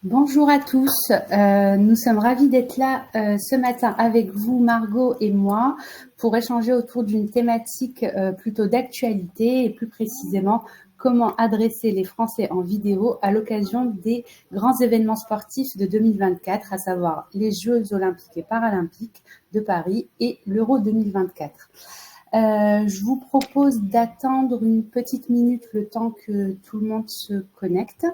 Bonjour à tous, nous sommes ravis d'être là ce matin avec vous, Margot et moi, pour échanger autour d'une thématique plutôt d'actualité et plus précisément comment adresser les Français en vidéo à l'occasion des grands événements sportifs de 2024, à savoir les Jeux olympiques et paralympiques de Paris et l'Euro 2024. Je vous propose d'attendre une petite minute le temps que tout le monde se connecte.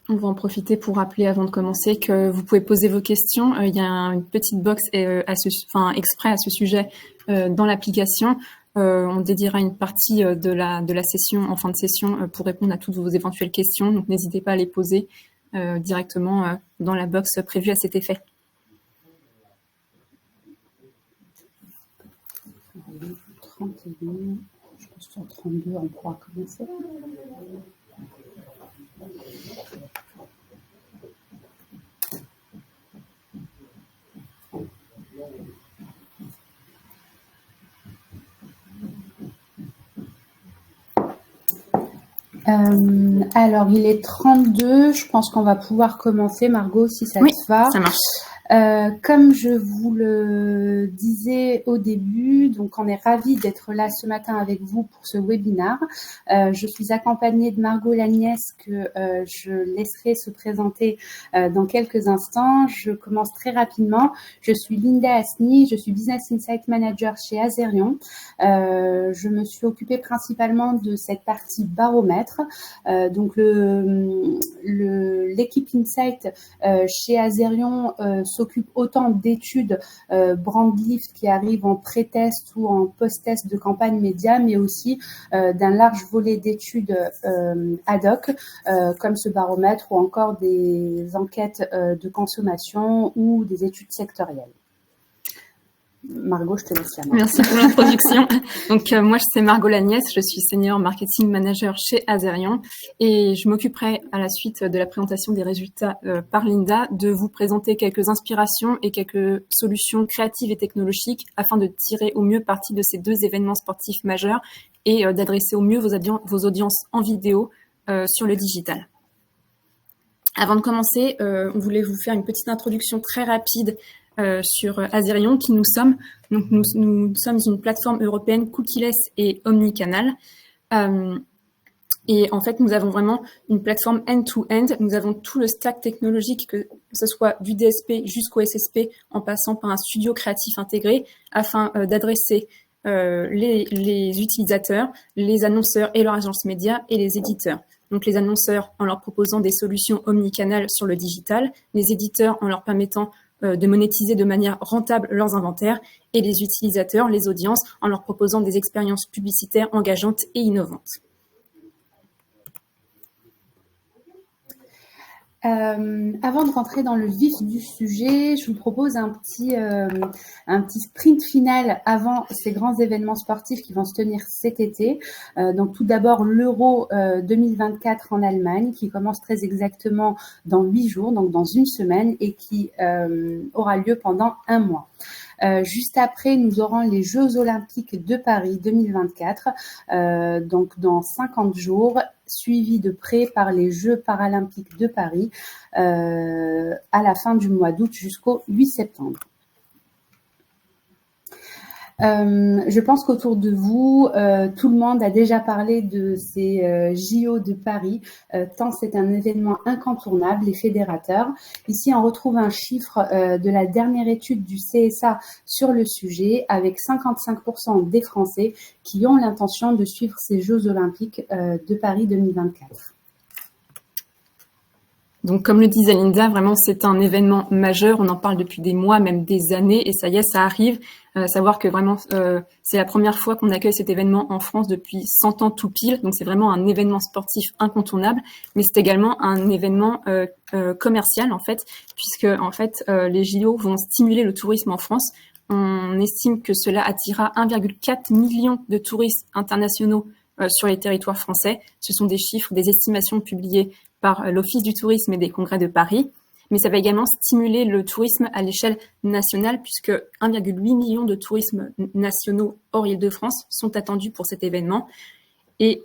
On va en profiter pour rappeler avant de commencer que vous pouvez poser vos questions. Il y a une petite box exprès à ce sujet dans l'application. On dédiera une partie de la session en fin de session pour répondre à toutes vos éventuelles questions. Donc n'hésitez pas à les poser directement dans la box prévue à cet effet. 31, je pense que sur 32, on pourra commencer. Alors, il est 32, je pense qu'on va pouvoir commencer, Margot, si ça te va. Ça marche. Comme je vous le disais au début, donc on est ravis d'être là ce matin avec vous pour ce webinaire. Je suis accompagnée de Margot Lagnès que je laisserai se présenter dans quelques instants. Je commence très rapidement. Je suis Linda Asni, je suis Business Insight Manager chez Azerion. Je me suis occupée principalement de cette partie baromètre. Donc l'équipe Insight chez Azerion s'occupe autant d'études brand lift qui arrivent en pré-test ou en post-test de campagne média, mais aussi d'un large volet d'études ad hoc, comme ce baromètre ou encore des enquêtes de consommation ou des études sectorielles. Margot, je te laisse la main. Merci pour l'introduction. Donc, moi, c'est Margot Lagnès, je suis Senior Marketing Manager chez Azerion et je m'occuperai à la suite de la présentation des résultats par Linda de vous présenter quelques inspirations et quelques solutions créatives et technologiques afin de tirer au mieux parti de ces deux événements sportifs majeurs et d'adresser au mieux vos audiences en vidéo sur le digital. Avant de commencer, on voulait vous faire une petite introduction très rapide sur Azerion, qui nous sommes. Donc, nous sommes une plateforme européenne cookieless et omnicanal. Et en fait, nous avons vraiment une plateforme end-to-end. Nous avons tout le stack technologique, que ce soit du DSP jusqu'au SSP, en passant par un studio créatif intégré, afin d'adresser les utilisateurs, les annonceurs et leurs agences médias et les éditeurs. Donc, les annonceurs en leur proposant des solutions omnicanal sur le digital, les éditeurs en leur permettant de monétiser de manière rentable leurs inventaires et les utilisateurs, les audiences, en leur proposant des expériences publicitaires engageantes et innovantes. Avant de rentrer dans le vif du sujet, je vous propose un petit sprint final avant ces grands événements sportifs qui vont se tenir cet été. Donc tout d'abord l'Euro 2024 en Allemagne qui commence très exactement dans 8 jours, donc dans une semaine et qui aura lieu pendant un mois. Juste après, nous aurons les Jeux olympiques de Paris 2024, donc dans 50 jours, suivis de près par les Jeux paralympiques de Paris à la fin du mois d'août jusqu'au 8 septembre. Je pense qu'autour de vous, tout le monde a déjà parlé de ces JO de Paris, tant c'est un événement incontournable et fédérateur. Ici, on retrouve un chiffre de la dernière étude du CSA sur le sujet, avec 55% des Français qui ont l'intention de suivre ces Jeux olympiques de Paris 2024. Donc, comme le disait Linda, vraiment, c'est un événement majeur. On en parle depuis des mois, même des années, et ça y est, ça arrive. Savoir que vraiment, c'est la première fois qu'on accueille cet événement en France depuis 100 ans tout pile. Donc, c'est vraiment un événement sportif incontournable, mais c'est également un événement commercial, en fait, puisque, en fait, les JO vont stimuler le tourisme en France. On estime que cela attirera 1,4 million de touristes internationaux sur les territoires français. Ce sont des chiffres, des estimations publiées par l'Office du tourisme et des congrès de Paris. Mais ça va également stimuler le tourisme à l'échelle nationale puisque 1,8 million de tourismes nationaux hors Île-de-France sont attendus pour cet événement. Et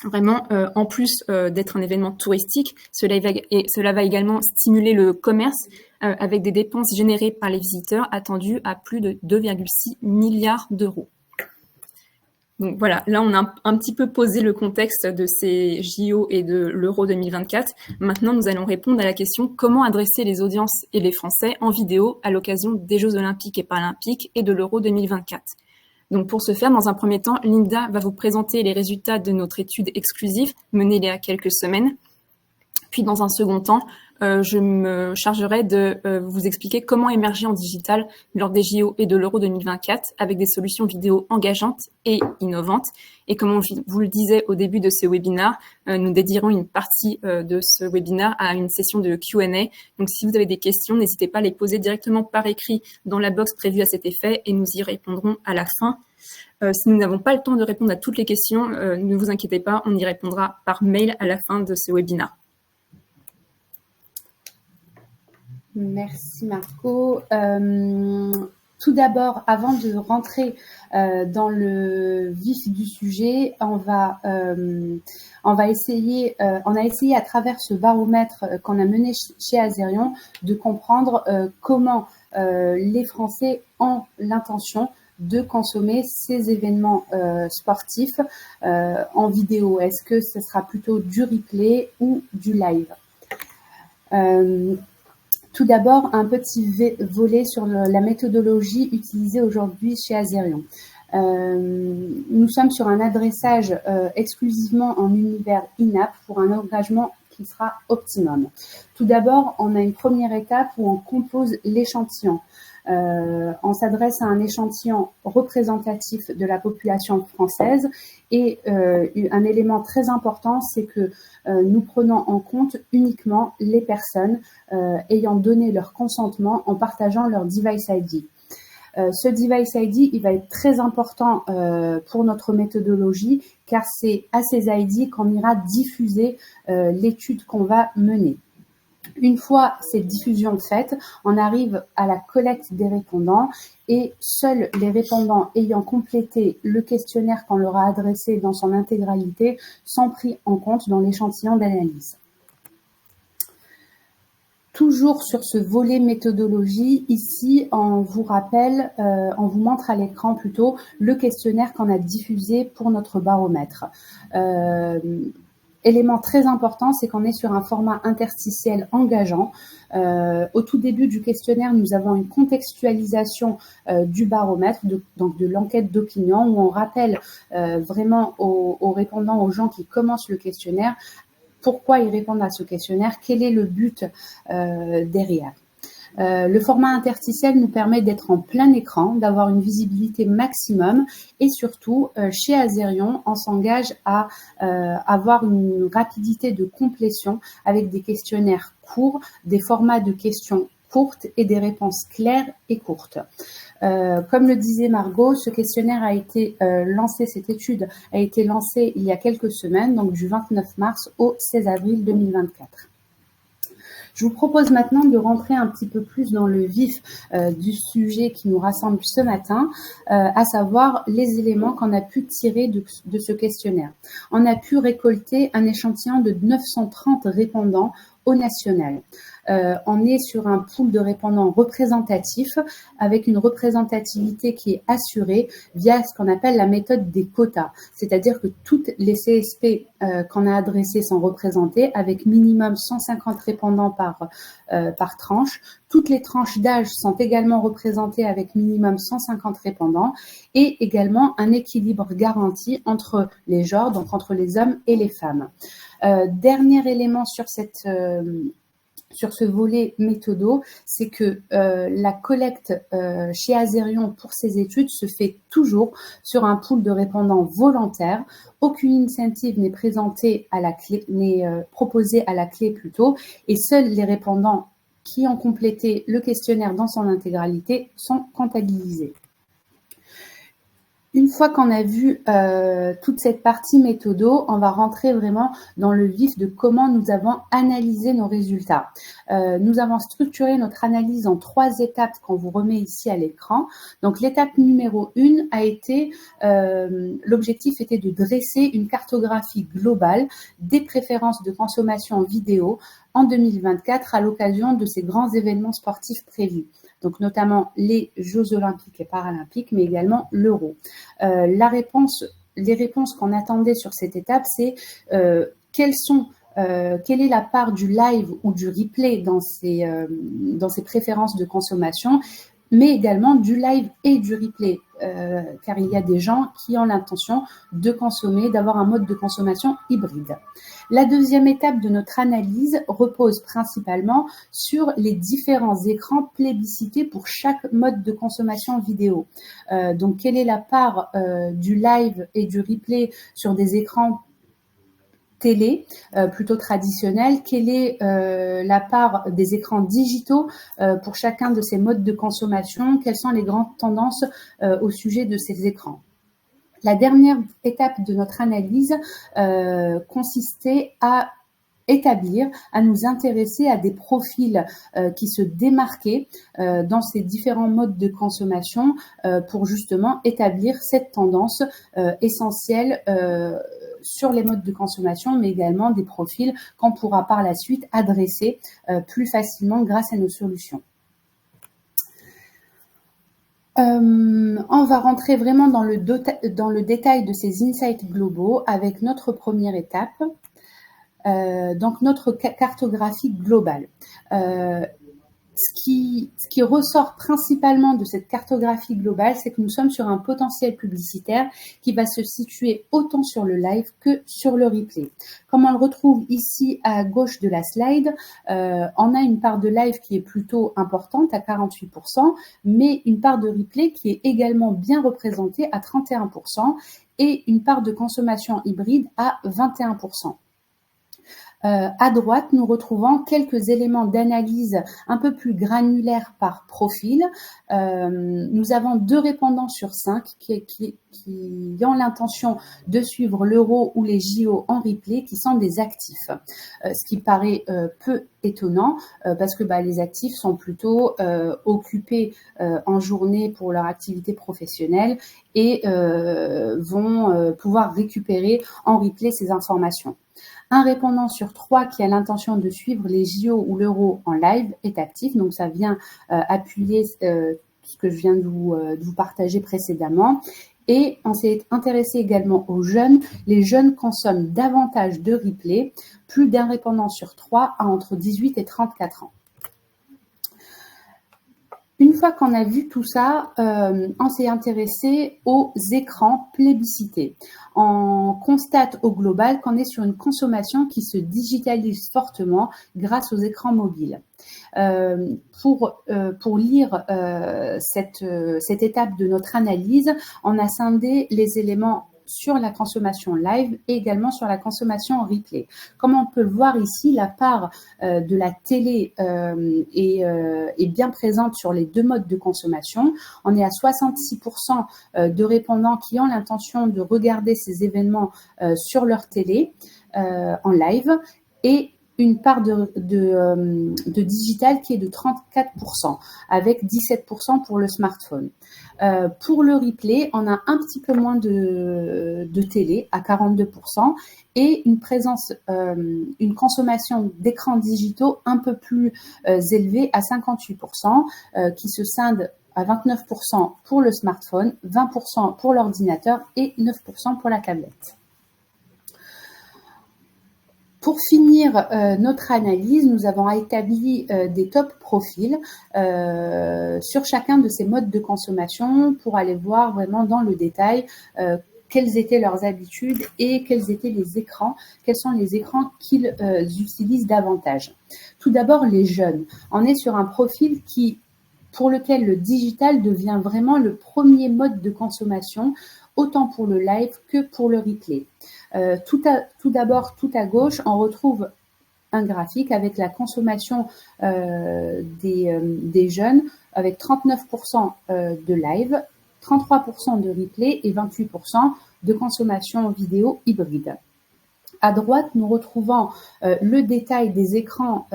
Vraiment, en plus d'être un événement touristique, cela va également stimuler le commerce avec des dépenses générées par les visiteurs attendues à plus de 2,6 milliards d'euros. Donc voilà, là on a un petit peu posé le contexte de ces JO et de l'Euro 2024. Maintenant, nous allons répondre à la question comment adresser les audiences et les Français en vidéo à l'occasion des Jeux olympiques et paralympiques et de l'Euro 2024. Donc pour ce faire, dans un premier temps, Linda va vous présenter les résultats de notre étude exclusive menée il y a quelques semaines. Puis dans un second temps, je me chargerai de vous expliquer comment émerger en digital lors des JO et de l'Euro 2024 avec des solutions vidéo engageantes et innovantes. Et comme on vous le disait au début de ce webinaire, nous dédierons une partie de ce webinaire à une session de Q&A. Donc si vous avez des questions, n'hésitez pas à les poser directement par écrit dans la box prévue à cet effet et nous y répondrons à la fin. Si nous n'avons pas le temps de répondre à toutes les questions, ne vous inquiétez pas, on y répondra par mail à la fin de ce webinaire. Merci Marco. Tout d'abord, avant de rentrer dans le vif du sujet, on a essayé à travers ce baromètre qu'on a mené chez Azerion de comprendre comment les Français ont l'intention de consommer ces événements sportifs en vidéo. Est-ce que ce sera plutôt du replay ou du live? Tout d'abord, un petit volet sur la méthodologie utilisée aujourd'hui chez Azerion. Nous sommes sur un adressage exclusivement en univers in-app pour un engagement qui sera optimum. Tout d'abord, on a une première étape où on compose l'échantillon. On s'adresse à un échantillon représentatif de la population française et un élément très important, c'est que nous prenons en compte uniquement les personnes ayant donné leur consentement en partageant leur device ID. Ce device ID, il va être très important pour notre méthodologie car c'est à ces ID qu'on ira diffuser l'étude qu'on va mener. Une fois cette diffusion faite, on arrive à la collecte des répondants et seuls les répondants ayant complété le questionnaire qu'on leur a adressé dans son intégralité sont pris en compte dans l'échantillon d'analyse. Toujours sur ce volet méthodologie, ici on vous rappelle, on vous montre à l'écran plutôt le questionnaire qu'on a diffusé pour notre baromètre. Élément très important, c'est qu'on est sur un format interstitiel engageant. Au tout début du questionnaire, nous avons une contextualisation du baromètre, donc de l'enquête d'opinion, où on rappelle vraiment aux répondants, aux gens qui commencent le questionnaire, pourquoi ils répondent à ce questionnaire, quel est le but derrière. Le format interstitiel nous permet d'être en plein écran, d'avoir une visibilité maximum et surtout, chez Azerion, on s'engage à avoir une rapidité de complétion avec des questionnaires courts, des formats de questions courtes et des réponses claires et courtes. Comme le disait Margot, ce questionnaire a été lancé, cette étude a été lancée il y a quelques semaines, donc du 29 mars au 16 avril 2024. Je vous propose maintenant de rentrer un petit peu plus dans le vif du sujet qui nous rassemble ce matin, à savoir les éléments qu'on a pu tirer de ce questionnaire. On a pu récolter un échantillon de 930 répondants au national. On est sur un pool de répondants représentatifs avec une représentativité qui est assurée via ce qu'on appelle la méthode des quotas. C'est-à-dire que toutes les CSP qu'on a adressées sont représentées avec minimum 150 répondants par tranche. Toutes les tranches d'âge sont également représentées avec minimum 150 répondants et également un équilibre garanti entre les genres, donc entre les hommes et les femmes. Dernier élément sur ce volet méthodo, c'est que la collecte chez Azerion pour ces études se fait toujours sur un pool de répondants volontaires. Aucune incentive n'est présentée à la clé, n'est proposée à la clé plutôt, et seuls les répondants qui ont complété le questionnaire dans son intégralité sont comptabilisés. Une fois qu'on a vu toute cette partie méthodo, on va rentrer vraiment dans le vif de comment nous avons analysé nos résultats. Nous avons structuré notre analyse en 3 étapes qu'on vous remet ici à l'écran. Donc l'étape numéro 1 a été, l'objectif était de dresser une cartographie globale des préférences de consommation vidéo en 2024 à l'occasion de ces grands événements sportifs prévus. Donc notamment les Jeux olympiques et paralympiques, mais également l'Euro. Les réponses qu'on attendait sur cette étape, c'est quelle est la part du live ou du replay dans ces préférences de consommation, mais également du live et du replay, car il y a des gens qui ont l'intention de consommer, d'avoir un mode de consommation hybride. La deuxième étape de notre analyse repose principalement sur les différents écrans plébiscités pour chaque mode de consommation vidéo. Donc, quelle est la part du live et du replay sur des écrans télé plutôt traditionnels? Quelle est la part des écrans digitaux pour chacun de ces modes de consommation? Quelles sont les grandes tendances au sujet de ces écrans? La dernière étape de notre analyse consistait à nous intéresser à des profils qui se démarquaient dans ces différents modes de consommation pour justement établir cette tendance essentielle sur les modes de consommation, mais également des profils qu'on pourra par la suite adresser plus facilement grâce à nos solutions. On va rentrer vraiment dans le détail de ces insights globaux avec notre première étape, donc notre cartographie globale. Ce qui ressort principalement de cette cartographie globale, c'est que nous sommes sur un potentiel publicitaire qui va se situer autant sur le live que sur le replay. Comme on le retrouve ici à gauche de la slide, on a une part de live qui est plutôt importante à 48%, mais une part de replay qui est également bien représentée à 31% et une part de consommation hybride à 21%. À droite, nous retrouvons quelques éléments d'analyse un peu plus granulaires par profil. Nous avons 2 répondants sur 5 qui ont l'intention de suivre l'Euro ou les JO en replay, qui sont des actifs. Ce qui paraît peu étonnant parce que les actifs sont plutôt occupés en journée pour leur activité professionnelle et vont pouvoir récupérer en replay ces informations. Un répondant sur 3 qui a l'intention de suivre les JO ou l'Euro en live est actif, donc ça vient appuyer ce que je viens de vous partager précédemment. Et on s'est intéressé également aux jeunes. Les jeunes consomment davantage de replay. Plus d'un répondant sur 3 a entre 18 et 34 ans. Une fois qu'on a vu tout ça, on s'est intéressé aux écrans plébiscités. On constate au global qu'on est sur une consommation qui se digitalise fortement grâce aux écrans mobiles. Pour lire cette étape de notre analyse, on a scindé les éléments sur la consommation live et également sur la consommation en replay. Comme on peut le voir ici, la part de la télé est bien présente sur les 2 modes de consommation. On est à 66% de répondants qui ont l'intention de regarder ces événements sur leur télé en live et une part de digital qui est de 34%, avec 17% pour le smartphone. Pour le replay, on a un petit peu moins de télé à 42% et une présence, une consommation d'écrans digitaux un peu plus élevée à 58%, qui se scinde à 29% pour le smartphone, 20% pour l'ordinateur et 9% pour la tablette. Pour finir notre analyse, nous avons établi des top profils sur chacun de ces modes de consommation pour aller voir vraiment dans le détail quelles étaient leurs habitudes et quels étaient les écrans, quels sont les écrans qu'ils utilisent davantage. Tout d'abord, les jeunes. On est sur un profil pour lequel le digital devient vraiment le premier mode de consommation, autant pour le live que pour le replay. Tout d'abord, tout à gauche, on retrouve un graphique avec la consommation des jeunes, avec 39% de live 33% de replay et 28% de consommation vidéo hybride. À droite, nous retrouvons le détail des écrans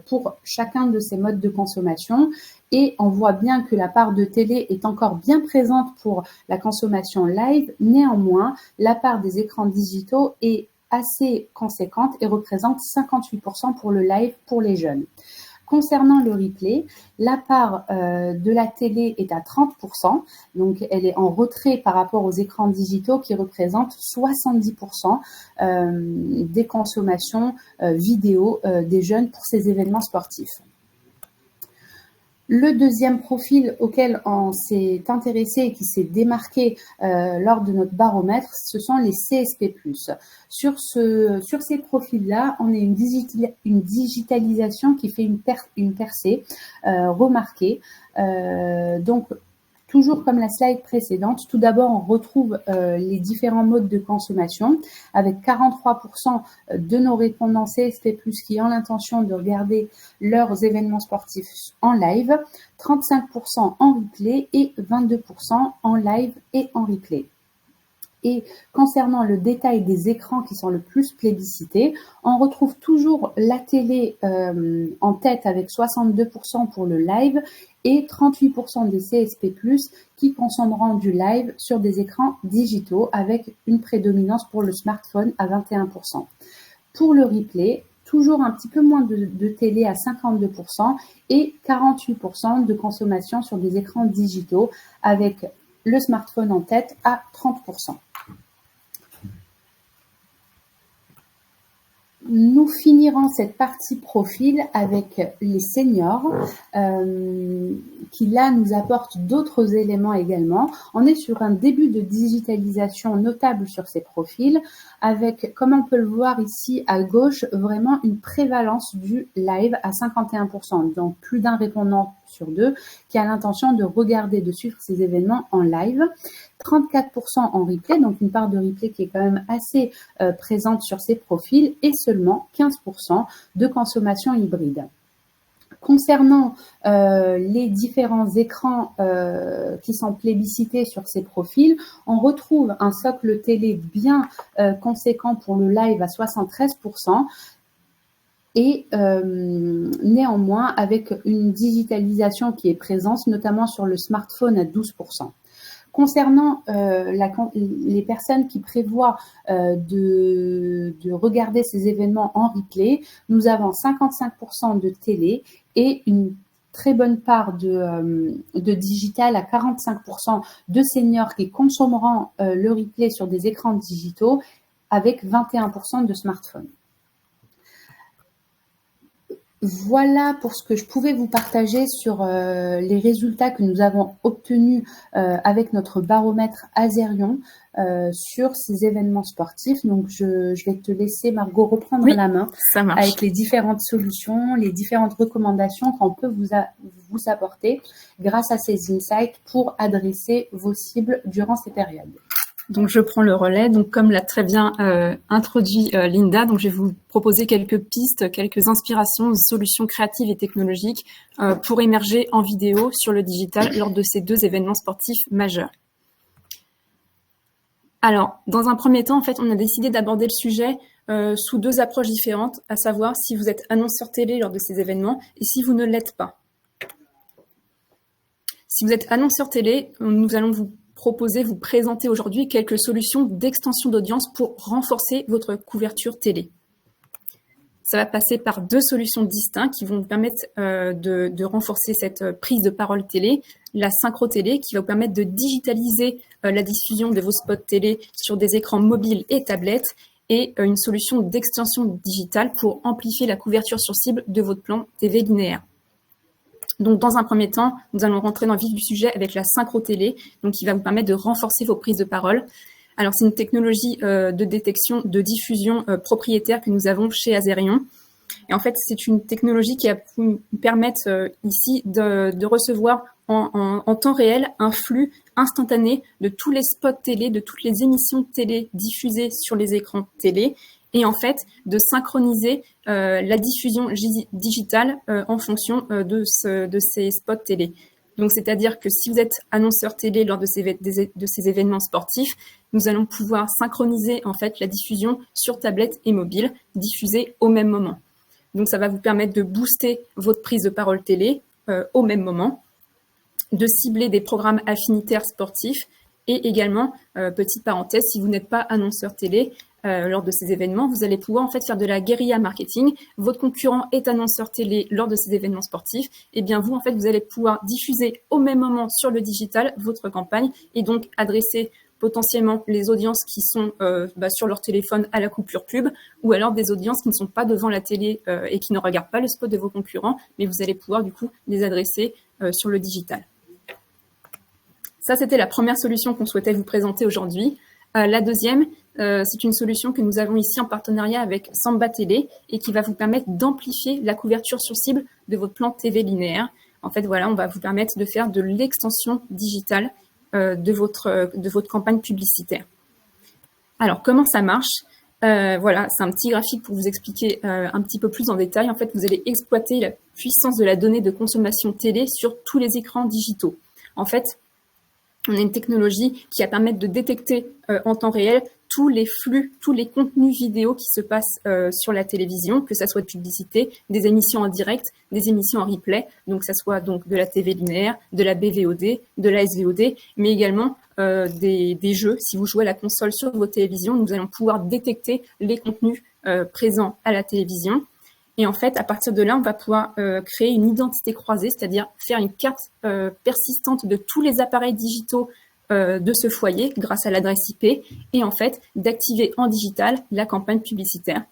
pour chacun de ces modes de consommation et on voit bien que la part de télé est encore bien présente pour la consommation live. Néanmoins, la part des écrans digitaux est assez conséquente et représente 58% pour le live pour les jeunes. Concernant le replay, la part de la télé est à 30%, donc elle est en retrait par rapport aux écrans digitaux qui représentent 70% des consommations vidéo des jeunes pour ces événements sportifs. Le deuxième profil auquel on s'est intéressé et qui s'est démarqué lors de notre baromètre, ce sont les CSP+. Sur ces profils-là, on a une digitalisation qui fait une percée remarquée. Donc, toujours comme la slide précédente, tout d'abord, on retrouve les différents modes de consommation avec 43% de nos répondants CSP+, qui ont l'intention de regarder leurs événements sportifs en live, 35% en replay et 22% en live et en replay. Et concernant le détail des écrans qui sont le plus plébiscités, on retrouve toujours la télé en tête avec 62% pour le live et 38% des CSP+, qui consommeront du live sur des écrans digitaux avec une prédominance pour le smartphone à 21%. Pour le replay, toujours un petit peu moins de télé à 52% et 48% de consommation sur des écrans digitaux avec le smartphone en tête à 30%. Nous finirons cette partie profil avec les seniors qui là nous apportent d'autres éléments également. On est sur un début de digitalisation notable sur ces profils avec, comme on peut le voir ici à gauche, vraiment une prévalence du live à 51%. Donc plus d'un répondant sur deux qui a l'intention de regarder, de suivre ces événements en live. 34% en replay, donc une part de replay qui est quand même assez présente sur ces profils et seulement 15% de consommation hybride. Concernant les différents écrans qui sont plébiscités sur ces profils, on retrouve un socle télé bien conséquent pour le live à 73%. Et néanmoins avec une digitalisation qui est présente, notamment sur le smartphone à 12%. Concernant les personnes qui prévoient de regarder ces événements en replay, nous avons 55% de télé et une très bonne part de digital à 45% de seniors qui consommeront le replay sur des écrans digitaux avec 21% de smartphones. Voilà pour ce que je pouvais vous partager sur les résultats que nous avons obtenus avec notre baromètre Azerion sur ces événements sportifs. Donc, je vais te laisser, Margot, reprendre la main avec les différentes solutions, les différentes recommandations qu'on peut vous apporter grâce à ces insights pour adresser vos cibles durant ces périodes. Donc, je prends le relais. Donc, comme l'a très bien introduit Linda, donc je vais vous proposer quelques pistes, quelques inspirations, solutions créatives et technologiques pour émerger en vidéo sur le digital lors de ces deux événements sportifs majeurs. Alors, dans un premier temps, en fait, on a décidé d'aborder le sujet sous deux approches différentes, à savoir si vous êtes annonceur télé lors de ces événements et si vous ne l'êtes pas. Si vous êtes annonceur télé, nous allons vous présenter aujourd'hui quelques solutions d'extension d'audience pour renforcer votre couverture télé. Ça va passer par deux solutions distinctes qui vont vous permettre de renforcer cette prise de parole télé. La synchro télé qui va vous permettre de digitaliser la diffusion de vos spots télé sur des écrans mobiles et tablettes et une solution d'extension digitale pour amplifier la couverture sur cible de votre plan TV linéaire. Donc, dans un premier temps, nous allons rentrer dans le vif du sujet avec la synchro télé, donc qui va vous permettre de renforcer vos prises de parole. Alors, c'est une technologie de détection, de diffusion propriétaire que nous avons chez Azerion. Et en fait, c'est une technologie qui va vous permettre ici de recevoir en temps réel un flux instantané de tous les spots télé, de toutes les émissions télé diffusées sur les écrans télé. Et en fait, de synchroniser la diffusion digitale en fonction de ces spots télé. Donc, c'est-à-dire que si vous êtes annonceur télé lors de ces événements sportifs, nous allons pouvoir synchroniser en fait la diffusion sur tablette et mobile, diffusée au même moment. Donc, ça va vous permettre de booster votre prise de parole télé au même moment, de cibler des programmes affinitaires sportifs et également, petite parenthèse, si vous n'êtes pas annonceur télé, lors de ces événements, vous allez pouvoir en fait faire de la guérilla marketing. Votre concurrent est annonceur télé lors de ces événements sportifs. Et bien vous, en fait, vous allez pouvoir diffuser au même moment sur le digital votre campagne et donc adresser potentiellement les audiences qui sont sur leur téléphone à la coupure pub ou alors des audiences qui ne sont pas devant la télé et qui ne regardent pas le spot de vos concurrents, mais vous allez pouvoir du coup les adresser sur le digital. Ça, c'était la première solution qu'on souhaitait vous présenter aujourd'hui. La deuxième, c'est une solution que nous avons ici en partenariat avec Samba Télé et qui va vous permettre d'amplifier la couverture sur cible de votre plan TV linéaire. En fait, voilà, on va vous permettre de faire de l'extension digitale de votre campagne publicitaire. Alors, comment ça marche? Voilà, c'est un petit graphique pour vous expliquer un petit peu plus en détail. En fait, vous allez exploiter la puissance de la donnée de consommation télé sur tous les écrans digitaux. En fait, on a une technologie qui va permettre de détecter en temps réel tous les flux, tous les contenus vidéo qui se passent sur la télévision, que ça soit de publicité, des émissions en direct, des émissions en replay, donc ça soit donc de la TV linéaire, de la BVOD, de la SVOD, mais également des jeux. Si vous jouez à la console sur vos télévisions, nous allons pouvoir détecter les contenus présents à la télévision. Et en fait, à partir de là, on va pouvoir créer une identité croisée, c'est-à-dire faire une carte persistante de tous les appareils digitaux de ce foyer grâce à l'adresse IP et en fait d'activer en digital la campagne publicitaire.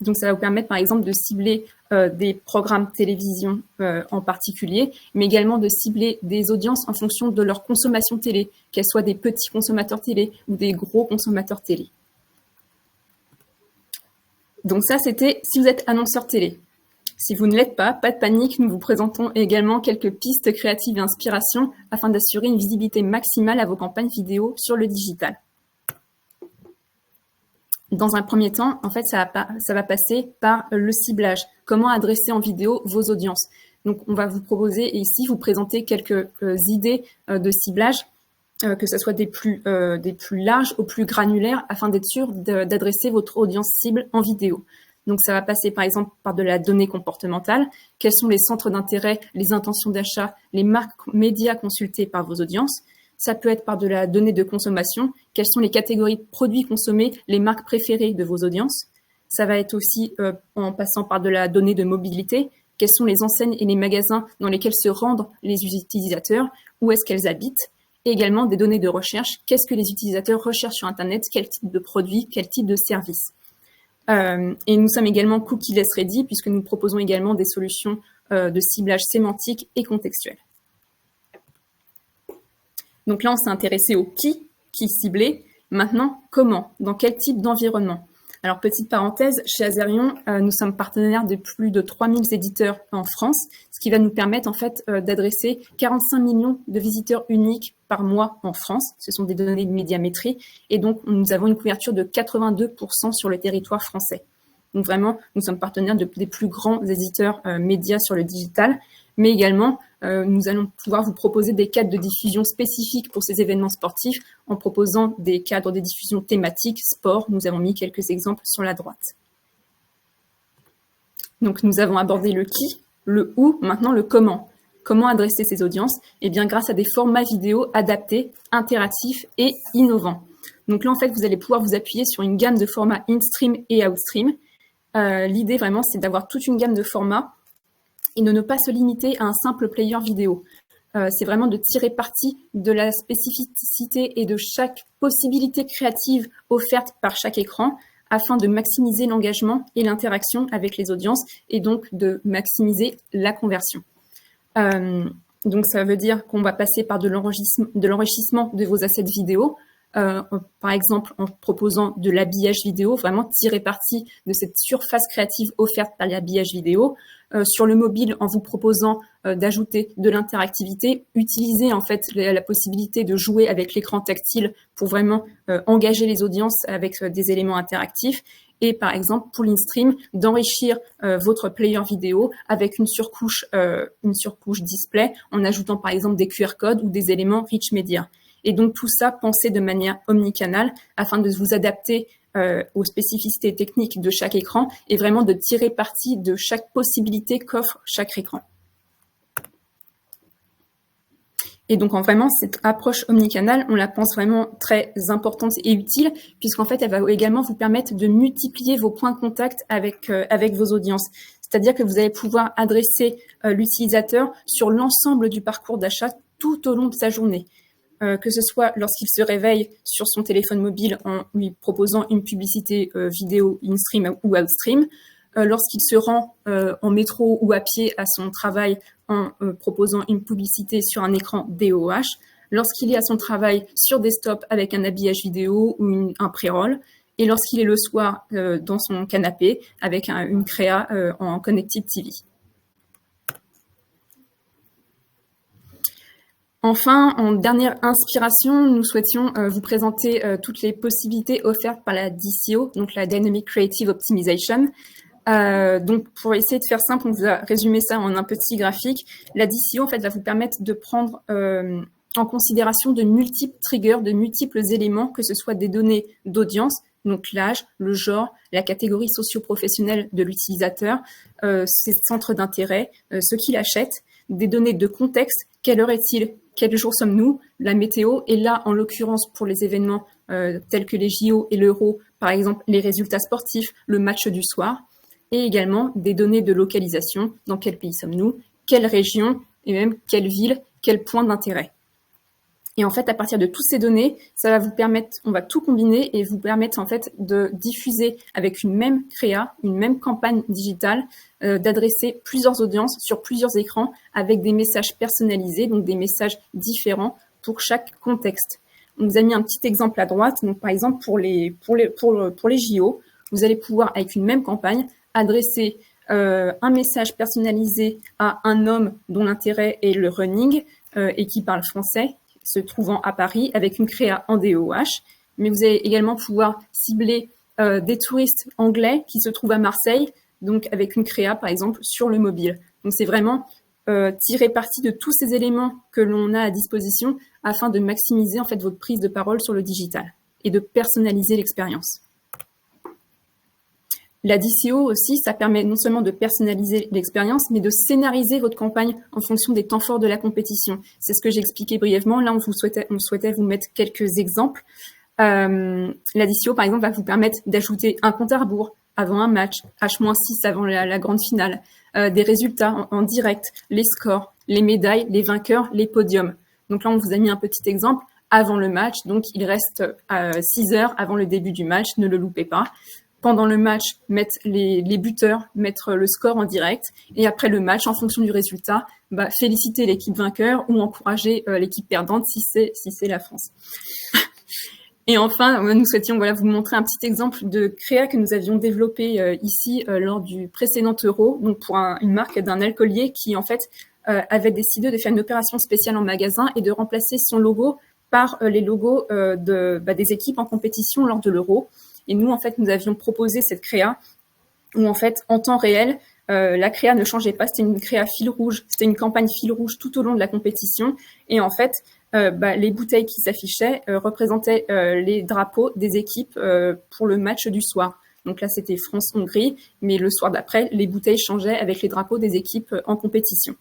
Donc, ça va vous permettre, par exemple, de cibler des programmes télévision en particulier, mais également de cibler des audiences en fonction de leur consommation télé, qu'elles soient des petits consommateurs télé ou des gros consommateurs télé. Donc ça, c'était si vous êtes annonceur télé. Si vous ne l'êtes pas, pas de panique, nous vous présentons également quelques pistes créatives et inspirations afin d'assurer une visibilité maximale à vos campagnes vidéo sur le digital. Dans un premier temps, en fait, ça va passer par le ciblage. Comment adresser en vidéo vos audiences. Donc, on va vous proposer et ici vous présenter quelques idées de ciblage, que ce soit des plus larges aux plus granulaires, afin d'être sûr d'adresser votre audience cible en vidéo. Donc, ça va passer par exemple par de la donnée comportementale. Quels sont les centres d'intérêt, les intentions d'achat, les marques médias consultées par vos audiences. Ça peut être par de la donnée de consommation. Quelles sont les catégories de produits consommés, les marques préférées de vos audiences. Ça va être aussi en passant par de la donnée de mobilité. Quelles sont les enseignes et les magasins dans lesquels se rendent les utilisateurs, où est-ce qu'elles habitent. Et également des données de recherche. Qu'est-ce que les utilisateurs recherchent sur Internet, quel type de produit, quel type de service. Et nous sommes également cookie-less ready puisque nous proposons également des solutions de ciblage sémantique et contextuel. Donc là, on s'est intéressé au qui cibler. Maintenant, comment, dans quel type d'environnement. Alors, petite parenthèse, chez Azerion, nous sommes partenaires de plus de 3000 éditeurs en France, ce qui va nous permettre en fait d'adresser 45 millions de visiteurs uniques par mois en France. Ce sont des données de médiamétrie. Et donc, nous avons une couverture de 82% sur le territoire français. Donc vraiment, nous sommes partenaires des plus grands éditeurs médias sur le digital, mais également, nous allons pouvoir vous proposer des cadres de diffusion spécifiques pour ces événements sportifs en proposant des cadres de diffusion thématiques, sport. Nous avons mis quelques exemples sur la droite. Donc, nous avons abordé le qui, le où, maintenant le comment. Comment adresser ces audiences? Eh bien, grâce à des formats vidéo adaptés, interactifs et innovants. Donc là, en fait, vous allez pouvoir vous appuyer sur une gamme de formats in-stream et out-stream. L'idée, vraiment, c'est d'avoir toute une gamme de formats et de ne pas se limiter à un simple player vidéo. C'est vraiment de tirer parti de la spécificité et de chaque possibilité créative offerte par chaque écran afin de maximiser l'engagement et l'interaction avec les audiences et donc de maximiser la conversion. Donc, ça veut dire qu'on va passer par de l'enrichissement de vos assets vidéo. par exemple en proposant de l'habillage vidéo, vraiment tirer parti de cette surface créative offerte par l'habillage vidéo. Sur le mobile, en vous proposant d'ajouter de l'interactivité, utiliser en fait la possibilité de jouer avec l'écran tactile pour vraiment engager les audiences avec des éléments interactifs. Et par exemple, pour l'InStream, d'enrichir votre player vidéo avec une surcouche display en ajoutant par exemple des QR codes ou des éléments rich media. Et donc tout ça pensé de manière omnicanale afin de vous adapter aux spécificités techniques de chaque écran et vraiment de tirer parti de chaque possibilité qu'offre chaque écran. Et donc, vraiment, cette approche omnicanale, on la pense vraiment très importante et utile, puisqu'en fait, elle va également vous permettre de multiplier vos points de contact avec vos audiences. C'est-à-dire que vous allez pouvoir adresser l'utilisateur sur l'ensemble du parcours d'achat tout au long de sa journée. Que ce soit lorsqu'il se réveille sur son téléphone mobile en lui proposant une publicité vidéo in-stream ou out-stream, lorsqu'il se rend en métro ou à pied à son travail en proposant une publicité sur un écran DOH, lorsqu'il est à son travail sur desktop avec un habillage vidéo ou un pré-roll, et lorsqu'il est le soir dans son canapé avec une créa en Connected TV. Enfin, en dernière inspiration, nous souhaitions vous présenter toutes les possibilités offertes par la DCO, donc la Dynamic Creative Optimization. Donc, pour essayer de faire simple, on vous a résumé ça en un petit graphique. La DCO, en fait, va vous permettre de prendre en considération de multiples triggers, de multiples éléments, que ce soit des données d'audience, donc l'âge, le genre, la catégorie socio-professionnelle de l'utilisateur, ses centres d'intérêt, ce qu'il achète, des données de contexte, quelle heure est-il, quel jour sommes-nous, la météo, et là, en l'occurrence, pour les événements tels que les JO et l'Euro, par exemple, les résultats sportifs, le match du soir, et également des données de localisation, dans quel pays sommes-nous, quelle région, et même quelle ville, quel point d'intérêt. Et en fait, à partir de toutes ces données, ça va vous permettre, on va tout combiner et vous permettre en fait de diffuser avec une même créa, une même campagne digitale, d'adresser plusieurs audiences sur plusieurs écrans avec des messages personnalisés, donc des messages différents pour chaque contexte. On vous a mis un petit exemple à droite. Donc, par exemple, pour les JO, vous allez pouvoir, avec une même campagne, adresser un message personnalisé à un homme dont l'intérêt est le running et qui parle français, se trouvant à Paris, avec une créa en DOH. Mais vous allez également pouvoir cibler des touristes anglais qui se trouvent à Marseille, donc avec une créa, par exemple, sur le mobile. Donc, c'est vraiment tirer parti de tous ces éléments que l'on a à disposition afin de maximiser en fait votre prise de parole sur le digital et de personnaliser l'expérience. La DCO aussi, ça permet non seulement de personnaliser l'expérience, mais de scénariser votre campagne en fonction des temps forts de la compétition. C'est ce que j'ai expliqué brièvement. Là, on souhaitait vous mettre quelques exemples. La DCO, par exemple, va vous permettre d'ajouter un compte à rebours avant un match, H-6 avant la grande finale, des résultats en direct, les scores, les médailles, les vainqueurs, les podiums. Donc là, on vous a mis un petit exemple avant le match. Donc, il reste 6 heures avant le début du match. Ne le loupez pas. Pendant le match, mettre les buteurs, mettre le score en direct. Et après le match, en fonction du résultat, féliciter l'équipe vainqueur ou encourager l'équipe perdante si c'est la France. Et enfin, nous souhaitions vous montrer un petit exemple de créa que nous avions développé ici lors du précédent Euro, donc pour une marque d'un alcoolier qui en fait avait décidé de faire une opération spéciale en magasin et de remplacer son logo par les logos des équipes en compétition lors de l'Euro. Et nous, en fait, nous avions proposé cette créa où, en fait, en temps réel, la créa ne changeait pas. C'était une créa fil rouge. C'était une campagne fil rouge tout au long de la compétition. Et en fait, les bouteilles qui s'affichaient représentaient les drapeaux des équipes pour le match du soir. Donc là, c'était France-Hongrie. Mais le soir d'après, les bouteilles changeaient avec les drapeaux des équipes en compétition.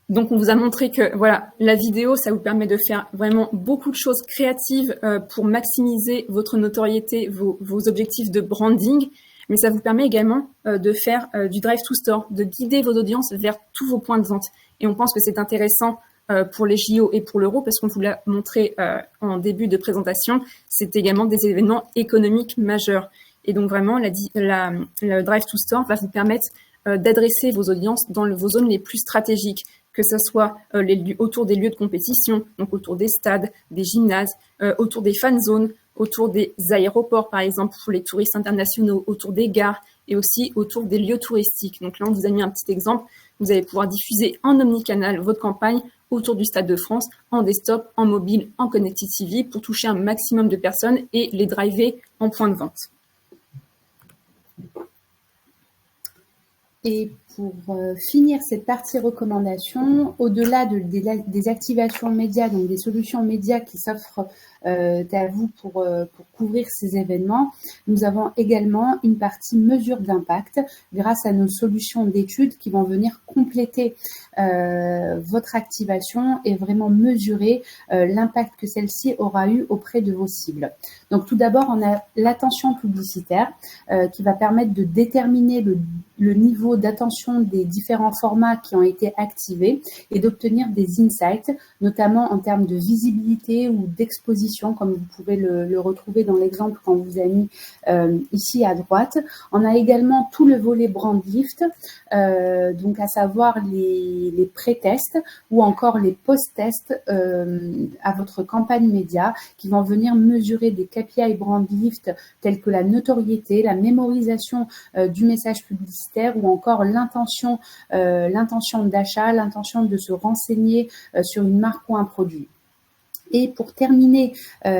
Donc, on vous a montré que la vidéo, ça vous permet de faire vraiment beaucoup de choses créatives pour maximiser votre notoriété, vos objectifs de branding, mais ça vous permet également de faire du drive to store, de guider vos audiences vers tous vos points de vente. Et on pense que c'est intéressant pour les JO et pour l'Euro, parce qu'on vous l'a montré en début de présentation, c'est également des événements économiques majeurs. Et donc, vraiment, le drive to store va vous permettre d'adresser vos audiences dans vos zones les plus stratégiques, que ce soit autour des lieux de compétition, donc autour des stades, des gymnases, autour des fan zones, autour des aéroports, par exemple, pour les touristes internationaux, autour des gares et aussi autour des lieux touristiques. Donc là, on vous a mis un petit exemple. Vous allez pouvoir diffuser en omnicanal votre campagne autour du Stade de France, en desktop, en mobile, en Connected TV, pour toucher un maximum de personnes et les driver en point de vente. Et pour finir cette partie recommandation, au-delà des activations médias, donc des solutions médias qui s'offrent à vous pour couvrir ces événements, nous avons également une partie mesure d'impact grâce à nos solutions d'études qui vont venir compléter votre activation et vraiment mesurer l'impact que celle-ci aura eu auprès de vos cibles. Donc tout d'abord, on a l'attention publicitaire qui va permettre de déterminer le niveau d'attention des différents formats qui ont été activés et d'obtenir des insights, notamment en termes de visibilité ou d'exposition, comme vous pouvez le retrouver dans l'exemple qu'on vous a mis ici à droite. On a également tout le volet brand lift, donc à savoir les pré-tests ou encore les post-tests à votre campagne média qui vont venir mesurer des KPI brand lift tels que la notoriété, la mémorisation du message publicitaire ou encore l'intention d'achat, l'intention de se renseigner sur une marque ou un produit. Et pour terminer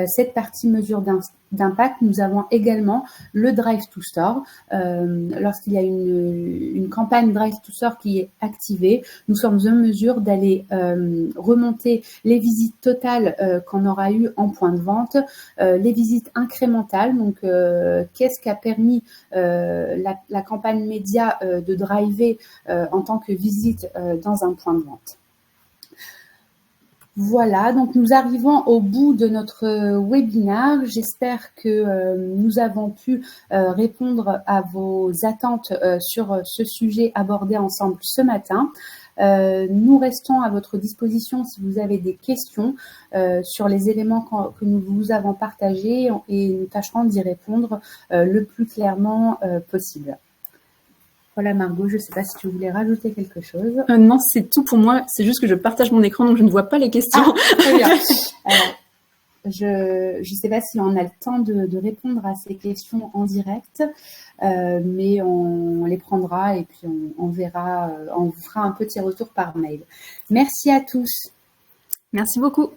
cette partie mesure d'impact, nous avons également le Drive to Store. Lorsqu'il y a une campagne Drive to Store qui est activée, nous sommes en mesure d'aller remonter les visites totales qu'on aura eues en point de vente, les visites incrémentales, donc qu'est-ce qui a permis la campagne média de driver en tant que visite dans un point de vente. Voilà, donc nous arrivons au bout de notre webinaire. J'espère que nous avons pu répondre à vos attentes sur ce sujet abordé ensemble ce matin. Nous restons à votre disposition si vous avez des questions sur les éléments que nous vous avons partagés et nous tâcherons d'y répondre le plus clairement possible. Voilà Margot, je ne sais pas si tu voulais rajouter quelque chose. Non, c'est tout pour moi. C'est juste que je partage mon écran, donc je ne vois pas les questions. Ah, très bien. Alors, je ne sais pas si on a le temps de répondre à ces questions en direct, mais on les prendra et puis on verra, on vous fera un petit retour par mail. Merci à tous. Merci beaucoup.